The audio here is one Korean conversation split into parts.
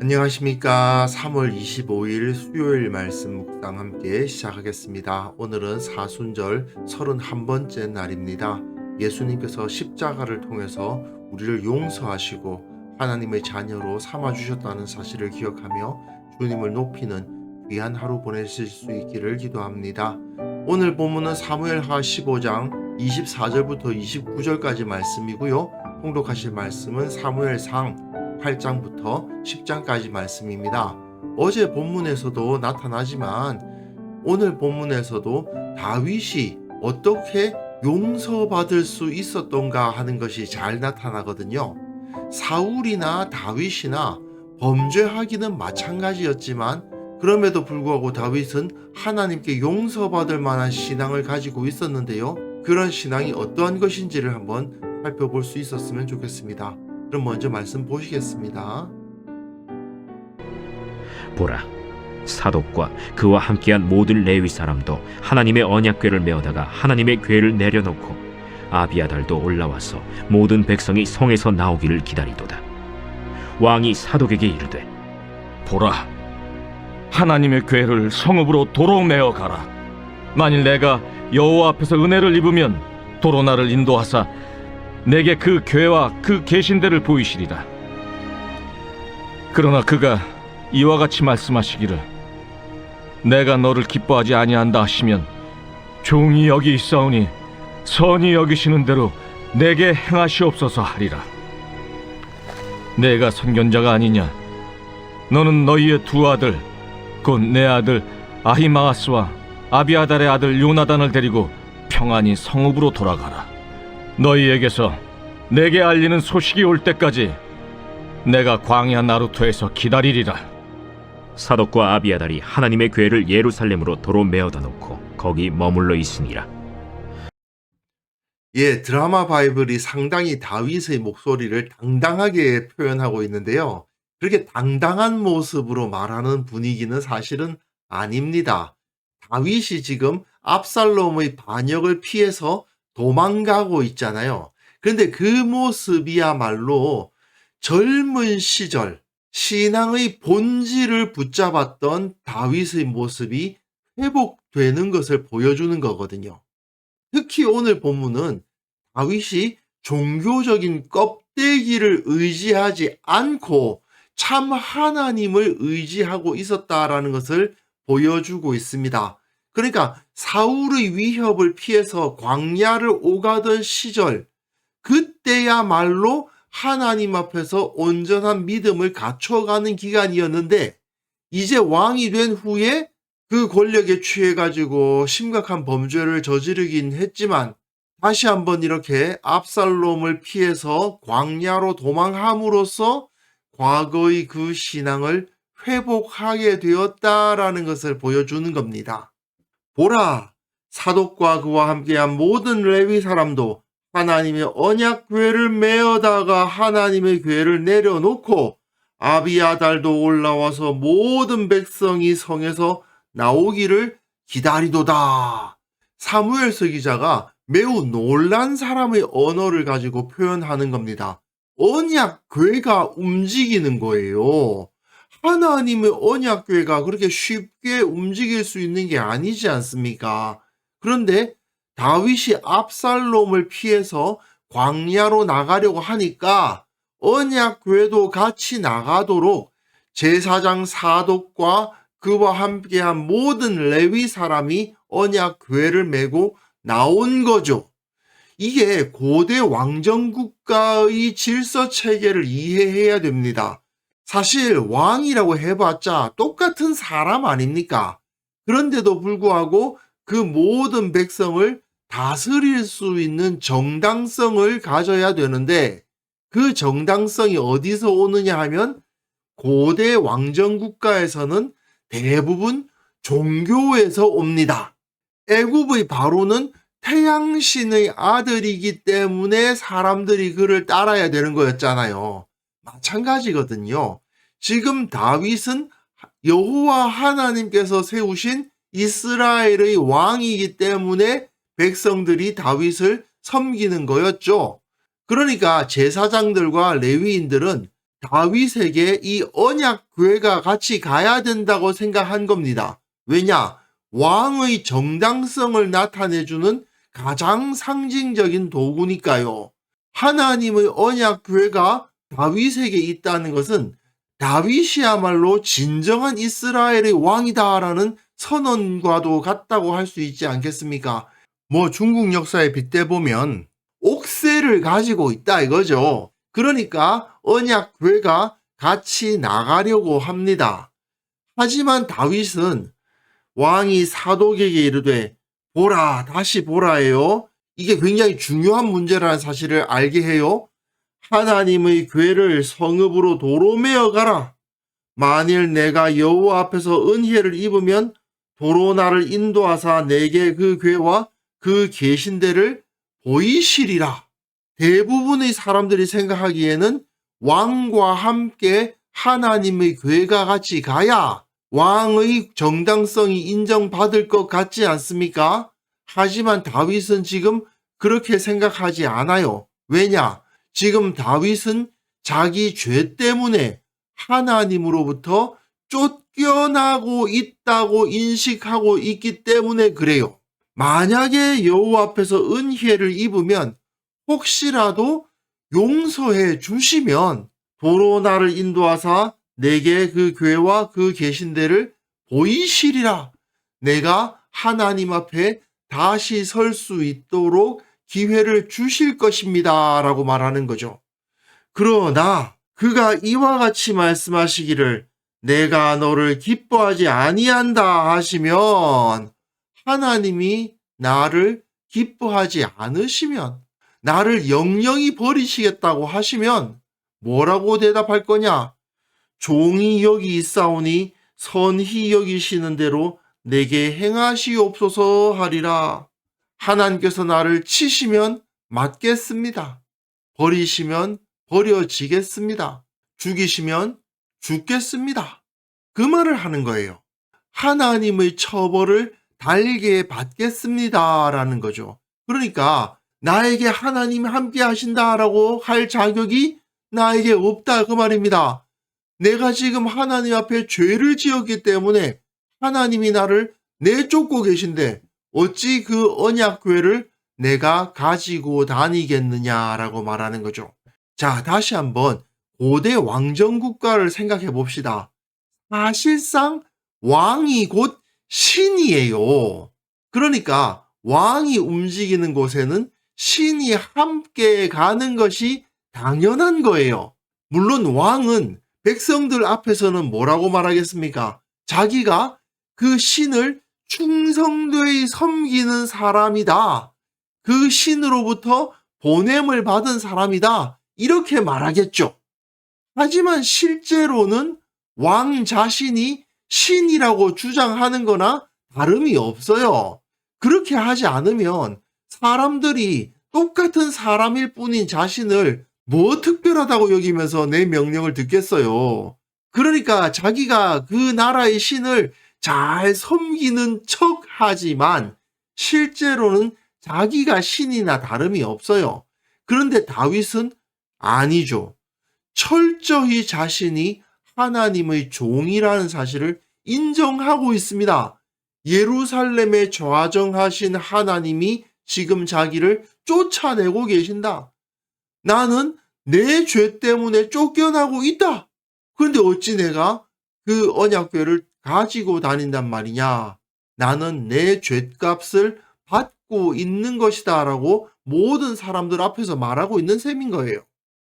안녕하십니까. 3월 25일 수요일 말씀 묵상 함께 시작하겠습니다. 오늘은 사순절 31번째 날입니다. 예수님께서 십자가를 통해서 우리를 용서하시고 하나님의 자녀로 삼아주셨다는 사실을 기억하며 주님을 높이는 귀한 하루 보내실 수 있기를 기도합니다. 오늘 본문은 사무엘하 15장 24절부터 29절까지 말씀이고요. 통독하실 말씀은 사무엘상 8장부터 10장까지 말씀입니다. 어제 본문에서도 나타나지만 오늘 본문에서도 다윗이 어떻게 용서받을 수 있었던가 하는 것이 잘 나타나거든요. 사울이나 다윗이나 범죄하기는 마찬가지였지만 그럼에도 불구하고 다윗은 하나님께 용서받을 만한 신앙을 가지고 있었는데요. 그런 신앙이 어떠한 것인지를 한번 살펴볼 수 있었으면 좋겠습니다. 그럼 먼저 말씀 보시겠습니다. 보라, 사독과 그와 함께한 모든 레위 사람도 하나님의 언약궤를 메어다가 하나님의 궤를 내려놓고 아비아달도 올라와서 모든 백성이 성에서 나오기를 기다리도다. 왕이 사독에게 이르되, 보라, 하나님의 궤를 성읍으로 도로 메어 가라. 만일 내가 여호와 앞에서 은혜를 입으면 도로 나를 인도하사 내게 그 궤와 그 계신대를 보이시리라. 그러나 그가 이와 같이 말씀하시기를, 내가 너를 기뻐하지 아니한다 하시면 종이 여기 있사오니 선히 여기시는 대로 내게 행하시옵소서 하리라. 내가 선견자가 아니냐? 너는 너희의 두 아들 곧 내 아들 아히마아스와 아비아달의 아들 요나단을 데리고 평안히 성읍으로 돌아가라. 너희에게서 내게 알리는 소식이 올 때까지 내가 광야 나루토에서 기다리리라. 사독과 아비아달이 하나님의 궤를 예루살렘으로 도로 메어다 놓고 거기 머물러 있으니라. 드라마 바이블이 상당히 다윗의 목소리를 당당하게 표현하고 있는데요. 그렇게 당당한 모습으로 말하는 분위기는 사실은 아닙니다. 다윗이 지금 압살롬의 반역을 피해서 도망가고 있잖아요. 그런데 그 모습이야말로 젊은 시절 신앙의 본질을 붙잡았던 다윗의 모습이 회복되는 것을 보여주는 거거든요. 특히 오늘 본문은 다윗이 종교적인 껍데기를 의지하지 않고 참 하나님을 의지하고 있었다라는 것을 보여주고 있습니다. 그러니까 사울의 위협을 피해서 광야를 오가던 시절, 그때야말로 하나님 앞에서 온전한 믿음을 갖춰가는 기간이었는데, 이제 왕이 된 후에 그 권력에 취해가지고 심각한 범죄를 저지르긴 했지만 다시 한번 이렇게 압살롬을 피해서 광야로 도망함으로써 과거의 그 신앙을 회복하게 되었다라는 것을 보여주는 겁니다. 보라, 사독과 그와 함께한 모든 레위 사람도 하나님의 언약궤를 메어다가 하나님의 궤를 내려놓고 아비아달도 올라와서 모든 백성이 성에서 나오기를 기다리도다. 사무엘서 기자가 매우 놀란 사람의 언어를 가지고 표현하는 겁니다. 언약궤가 움직이는 거예요. 하나님의 언약궤가 그렇게 쉽게 움직일 수 있는 게 아니지 않습니까? 그런데 다윗이 압살롬을 피해서 광야로 나가려고 하니까 언약궤도 같이 나가도록 제사장 사독과 그와 함께한 모든 레위 사람이 언약궤를 메고 나온 거죠. 이게 고대 왕정국가의 질서 체계를 이해해야 됩니다. 사실 왕이라고 해봤자 똑같은 사람 아닙니까? 그런데도 불구하고 그 모든 백성을 다스릴 수 있는 정당성을 가져야 되는데, 그 정당성이 어디서 오느냐 하면 고대 왕정국가에서는 대부분 종교에서 옵니다. 애굽의 바로는 태양신의 아들이기 때문에 사람들이 그를 따라야 되는 거였잖아요. 마찬가지거든요. 지금 다윗은 여호와 하나님께서 세우신 이스라엘의 왕이기 때문에 백성들이 다윗을 섬기는 거였죠. 그러니까 제사장들과 레위인들은 다윗에게 이 언약궤가 같이 가야 된다고 생각한 겁니다. 왜냐? 왕의 정당성을 나타내주는 가장 상징적인 도구니까요. 하나님의 언약궤가 다윗에게 있다는 것은 다윗이야말로 진정한 이스라엘의 왕이다라는 선언과도 같다고 할 수 있지 않겠습니까? 중국 역사에 빗대보면 옥새를 가지고 있다 이거죠. 그러니까 언약궤가 같이 나가려고 합니다. 하지만 다윗은 왕이 사독에게 이르되 보라 다시 보라예요. 이게 굉장히 중요한 문제라는 사실을 알게 해요. 하나님의 궤를 성읍으로 도로 메어 가라. 만일 내가 여호와 앞에서 은혜를 입으면 도로 나를 인도하사 내게 그 궤와 그 계신대를 보이시리라. 대부분의 사람들이 생각하기에는 왕과 함께 하나님의 궤가 같이 가야 왕의 정당성이 인정받을 것 같지 않습니까? 하지만 다윗은 지금 그렇게 생각하지 않아요. 왜냐? 지금 다윗은 자기 죄 때문에 하나님으로부터 쫓겨나고 있다고 인식하고 있기 때문에 그래요. 만약에 여호와 앞에서 은혜를 입으면 혹시라도 용서해 주시면 도로 나를 인도하사 내게 그 궤와 그 계신대를 보이시리라. 내가 하나님 앞에 다시 설 수 있도록 기회를 주실 것입니다. 라고 말하는 거죠. 그러나 그가 이와 같이 말씀하시기를 내가 너를 기뻐하지 아니한다 하시면 하나님이 나를 기뻐하지 않으시면 나를 영영히 버리시겠다고 하시면 뭐라고 대답할 거냐? 종이 여기 있사오니 선히 여기시는 대로 내게 행하시옵소서 하리라. 하나님께서 나를 치시면 맞겠습니다. 버리시면 버려지겠습니다. 죽이시면 죽겠습니다. 그 말을 하는 거예요. 하나님의 처벌을 달게 받겠습니다라는 거죠. 그러니까 나에게 하나님이 함께 하신다라고 할 자격이 나에게 없다 그 말입니다. 내가 지금 하나님 앞에 죄를 지었기 때문에 하나님이 나를 내쫓고 계신데 어찌 그 언약궤를 내가 가지고 다니겠느냐라고 말하는 거죠. 자, 다시 한번 고대 왕정국가를 생각해 봅시다. 사실상 왕이 곧 신이에요. 그러니까 왕이 움직이는 곳에는 신이 함께 가는 것이 당연한 거예요. 물론 왕은 백성들 앞에서는 뭐라고 말하겠습니까? 자기가 그 신을 충성되이 섬기는 사람이다. 그 신으로부터 보냄을 받은 사람이다. 이렇게 말하겠죠. 하지만 실제로는 왕 자신이 신이라고 주장하는 거나 다름이 없어요. 그렇게 하지 않으면 사람들이 똑같은 사람일 뿐인 자신을 뭐 특별하다고 여기면서 내 명령을 듣겠어요. 그러니까 자기가 그 나라의 신을 잘 섬기는 척 하지만 실제로는 자기가 신이나 다름이 없어요. 그런데 다윗은 아니죠. 철저히 자신이 하나님의 종이라는 사실을 인정하고 있습니다. 예루살렘에 좌정하신 하나님이 지금 자기를 쫓아내고 계신다. 나는 내 죄 때문에 쫓겨나고 있다. 그런데 어찌 내가 그 언약궤를 가지고 다닌단 말이냐. 나는 내 죗값을 받고 있는 것이다 라고 모든 사람들 앞에서 말하고 있는 셈인 거예요.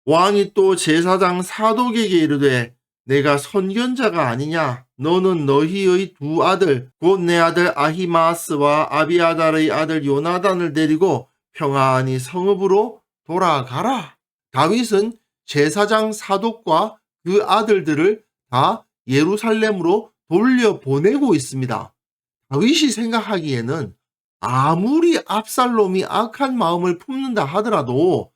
왕이 또 제사장 사독에게 이르되 내가 선견자가 아니냐. 너는 너희의 두 아들 곧 내 아들 아히마스와 아비아달의 아들 요나단을 데리고 평안히 성읍으로 돌아가라. 다윗은 제사장 사독과 그 아들들을 다 예루살렘으로 돌려보내고 있습니다. 다윗이 생각하기에는 아무리 압살롬이 악한 마음을 품는다 하더라도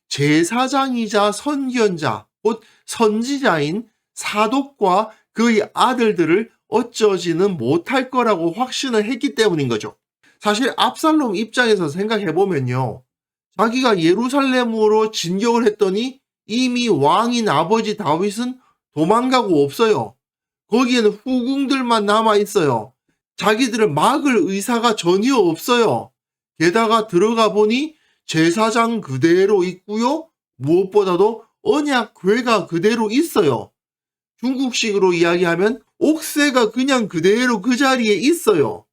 제사장이자 선견자, 곧 선지자인 사독과 그의 아들들을 어쩌지는 못할 거라고 확신을 했기 때문인 거죠. 사실 압살롬 입장에서 생각해보면요. 자기가 예루살렘으로 진격을 했더니 이미 왕인 아버지 다윗은 도망가고 없어요. 거기에는 후궁들만 남아 있어요. 자기들을 막을 의사가 전혀 없어요. 게다가 들어가 보니 제사장 그대로 있고요. 무엇보다도 언약궤가 그대로 있어요. 중국식으로 이야기하면 옥새가 그냥 그대로 그 자리에 있어요.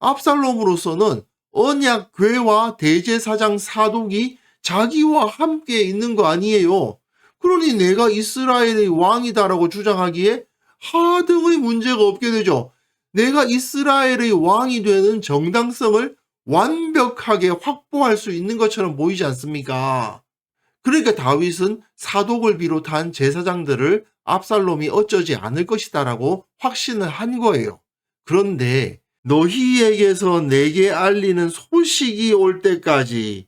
압살롬으로서는 언약궤와 대제사장 사독이 자기와 함께 있는 거 아니에요. 그러니 내가 이스라엘의 왕이다라고 주장하기에 하등의 문제가 없게 되죠. 내가 이스라엘의 왕이 되는 정당성을 완벽하게 확보할 수 있는 것처럼 보이지 않습니까? 그러니까 다윗은 사독을 비롯한 제사장들을 압살롬이 어쩌지 않을 것이다라고 확신을 한 거예요. 그런데 너희에게서 내게 알리는 소식이 올 때까지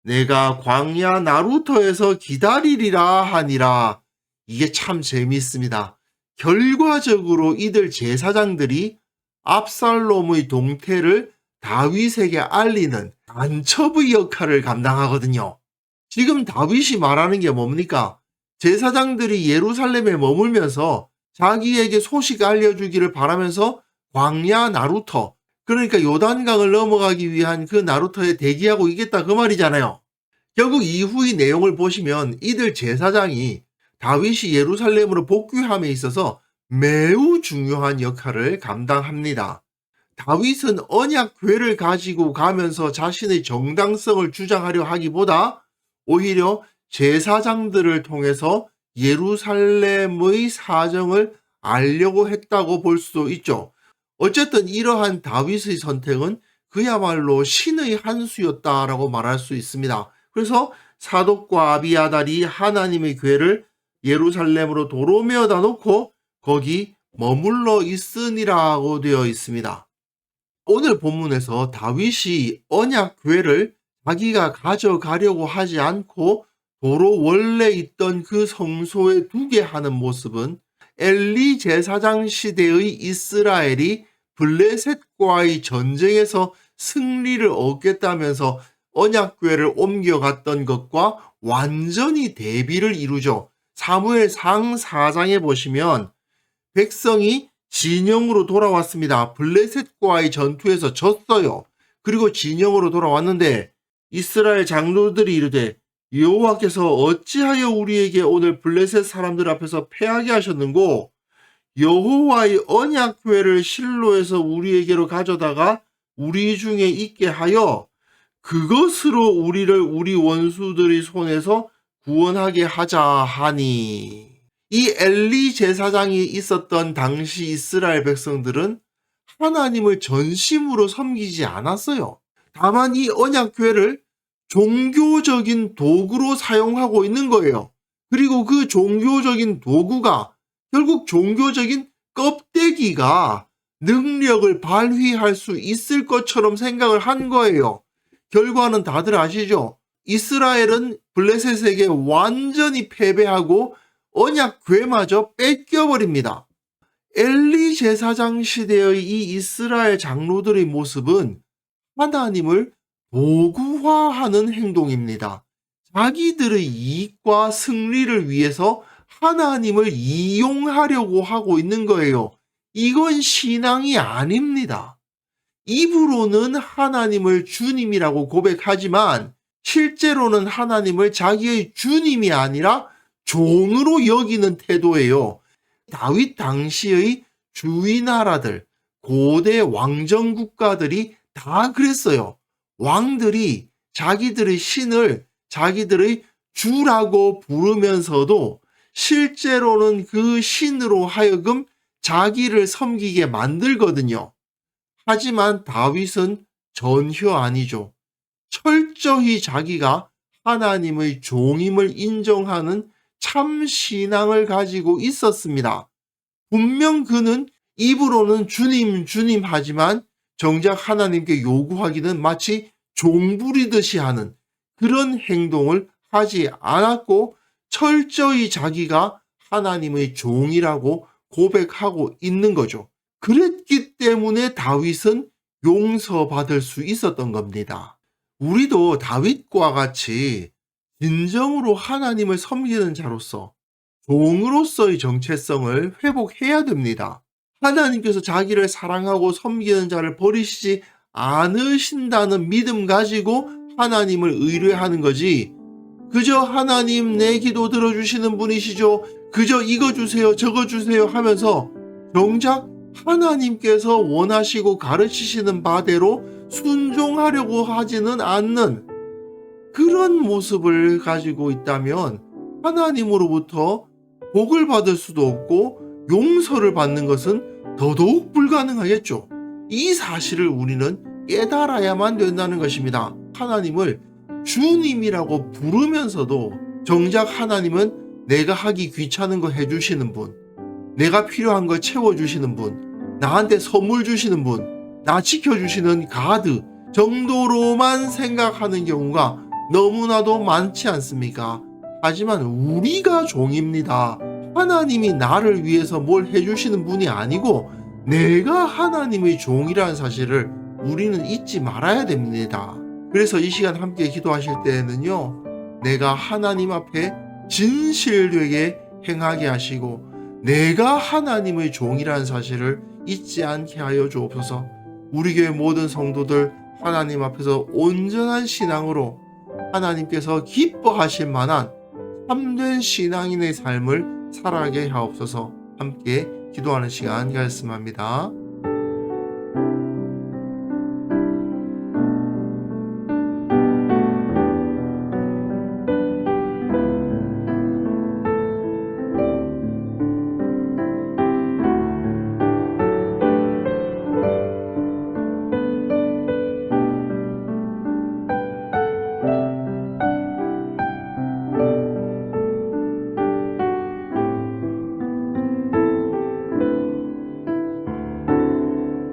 내가 광야 나루터에서 기다리리라 하니라. 이게 참 재미있습니다. 결과적으로 이들 제사장들이 압살롬의 동태를 다윗에게 알리는 간첩의 역할을 감당하거든요. 지금 다윗이 말하는 게 뭡니까? 제사장들이 예루살렘에 머물면서 자기에게 소식 알려주기를 바라면서 광야 나루터, 그러니까 요단강을 넘어가기 위한 그 나루터에 대기하고 있겠다 그 말이잖아요. 결국 이후의 내용을 보시면 이들 제사장이 다윗이 예루살렘으로 복귀함에 있어서 매우 중요한 역할을 감당합니다. 다윗은 언약궤를 가지고 가면서 자신의 정당성을 주장하려 하기보다 오히려 제사장들을 통해서 예루살렘의 사정을 알려고 했다고 볼 수도 있죠. 어쨌든 이러한 다윗의 선택은 그야말로 신의 한 수였다라고 말할 수 있습니다. 그래서 사독과 아비아달이 하나님의 궤를 예루살렘으로 도로 메어다 놓고 거기 머물러 있으니라고 되어 있습니다. 오늘 본문에서 다윗이 언약궤를 자기가 가져가려고 하지 않고 도로 원래 있던 그 성소에 두게 하는 모습은 엘리 제사장 시대의 이스라엘이 블레셋과의 전쟁에서 승리를 얻겠다면서 언약궤를 옮겨갔던 것과 완전히 대비를 이루죠. 사무엘상 4장에 보시면 백성이 진영으로 돌아왔습니다. 블레셋과의 전투에서 졌어요. 그리고 진영으로 돌아왔는데 이스라엘 장로들이 이르되 여호와께서 어찌하여 우리에게 오늘 블레셋 사람들 앞에서 패하게 하셨는고 여호와의 언약궤를 실로에서 우리에게로 가져다가 우리 중에 있게 하여 그것으로 우리를 우리 원수들의 손에서 구원하게 하자 하니. 이 엘리 제사장이 있었던 당시 이스라엘 백성들은 하나님을 전심으로 섬기지 않았어요. 다만 이 언약궤를 종교적인 도구로 사용하고 있는 거예요. 그리고 그 종교적인 도구가 결국 종교적인 껍데기가 능력을 발휘할 수 있을 것처럼 생각을 한 거예요. 결과는 다들 아시죠? 이스라엘은 블레셋에게 완전히 패배하고 언약궤마저 뺏겨버립니다. 엘리 제사장 시대의 이 이스라엘 장로들의 모습은 하나님을 도구화하는 행동입니다. 자기들의 이익과 승리를 위해서 하나님을 이용하려고 하고 있는 거예요. 이건 신앙이 아닙니다. 입으로는 하나님을 주님이라고 고백하지만 실제로는 하나님을 자기의 주님이 아니라 종으로 여기는 태도예요. 다윗 당시의 주위나라들, 고대 왕정 국가들이 다 그랬어요. 왕들이 자기들의 신을 자기들의 주라고 부르면서도 실제로는 그 신으로 하여금 자기를 섬기게 만들거든요. 하지만 다윗은 전혀 아니죠. 철저히 자기가 하나님의 종임을 인정하는 참 신앙을 가지고 있었습니다. 분명 그는 입으로는 주님, 주님 하지만 정작 하나님께 요구하기는 마치 종부리듯이 하는 그런 행동을 하지 않았고 철저히 자기가 하나님의 종이라고 고백하고 있는 거죠. 그랬기 때문에 다윗은 용서받을 수 있었던 겁니다. 우리도 다윗과 같이 진정으로 하나님을 섬기는 자로서 종으로서의 정체성을 회복해야 됩니다. 하나님께서 자기를 사랑하고 섬기는 자를 버리시지 않으신다는 믿음 가지고 하나님을 의뢰하는 거지, 그저 하나님 내 기도 들어주시는 분이시죠, 그저 이거 주세요 저거 주세요 하면서 정작 하나님께서 원하시고 가르치시는 바대로 순종하려고 하지는 않는 그런 모습을 가지고 있다면 하나님으로부터 복을 받을 수도 없고 용서를 받는 것은 더더욱 불가능하겠죠. 이 사실을 우리는 깨달아야만 된다는 것입니다. 하나님을 주님이라고 부르면서도 정작 하나님은 내가 하기 귀찮은 거 해주시는 분, 내가 필요한 걸 채워주시는 분, 나한테 선물 주시는 분, 나 지켜주시는 가드 정도로만 생각하는 경우가 너무나도 많지 않습니까? 하지만 우리가 종입니다. 하나님이 나를 위해서 뭘 해주시는 분이 아니고 내가 하나님의 종이라는 사실을 우리는 잊지 말아야 됩니다. 그래서 이 시간 함께 기도하실 때에는요, 내가 하나님 앞에 진실되게 행하게 하시고 내가 하나님의 종이라는 사실을 잊지 않게 하여 주옵소서. 우리 교회 모든 성도들 하나님 앞에서 온전한 신앙으로 하나님께서 기뻐하실 만한 참된 신앙인의 삶을 살아가게 하옵소서. 함께 기도하는 시간 가졌으면 합니다.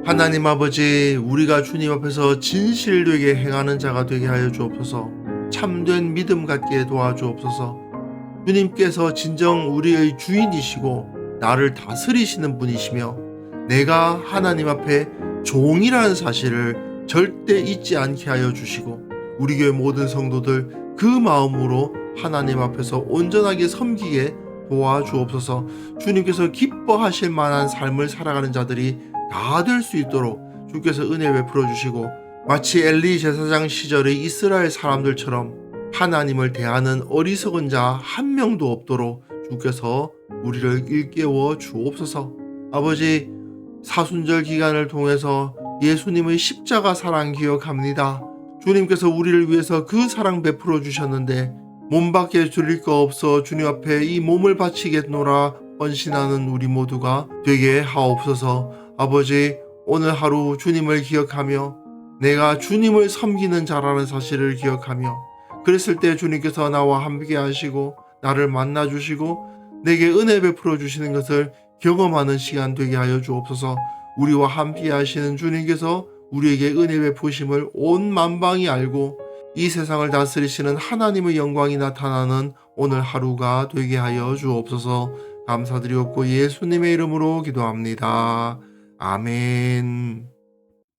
하나님 아버지, 우리가 주님 앞에서 진실되게 행하는 자가 되게 하여 주옵소서. 참된 믿음 갖게 도와주옵소서. 주님께서 진정 우리의 주인이시고 나를 다스리시는 분이시며 내가 하나님 앞에 종이라는 사실을 절대 잊지 않게 하여 주시고 우리 교회 모든 성도들 그 마음으로 하나님 앞에서 온전하게 섬기게 도와주옵소서. 주님께서 기뻐하실 만한 삶을 살아가는 자들이 다 될 수 있도록 주께서 은혜 베풀어 주시고 마치 엘리 제사장 시절의 이스라엘 사람들처럼 하나님을 대하는 어리석은 자 한 명도 없도록 주께서 우리를 일깨워 주옵소서. 아버지, 사순절 기간을 통해서 예수님의 십자가 사랑 기억합니다. 주님께서 우리를 위해서 그 사랑 베풀어 주셨는데 몸밖에 드릴 거 없어 주님 앞에 이 몸을 바치겠노라 헌신하는 우리 모두가 되게 하옵소서. 아버지, 오늘 하루 주님을 기억하며 내가 주님을 섬기는 자라는 사실을 기억하며 그랬을 때 주님께서 나와 함께 하시고 나를 만나 주시고 내게 은혜 베풀어 주시는 것을 경험하는 시간 되게 하여 주옵소서. 우리와 함께 하시는 주님께서 우리에게 은혜 베푸심을 온 만방이 알고 이 세상을 다스리시는 하나님의 영광이 나타나는 오늘 하루가 되게 하여 주옵소서. 감사드리옵고 예수님의 이름으로 기도합니다. 아멘.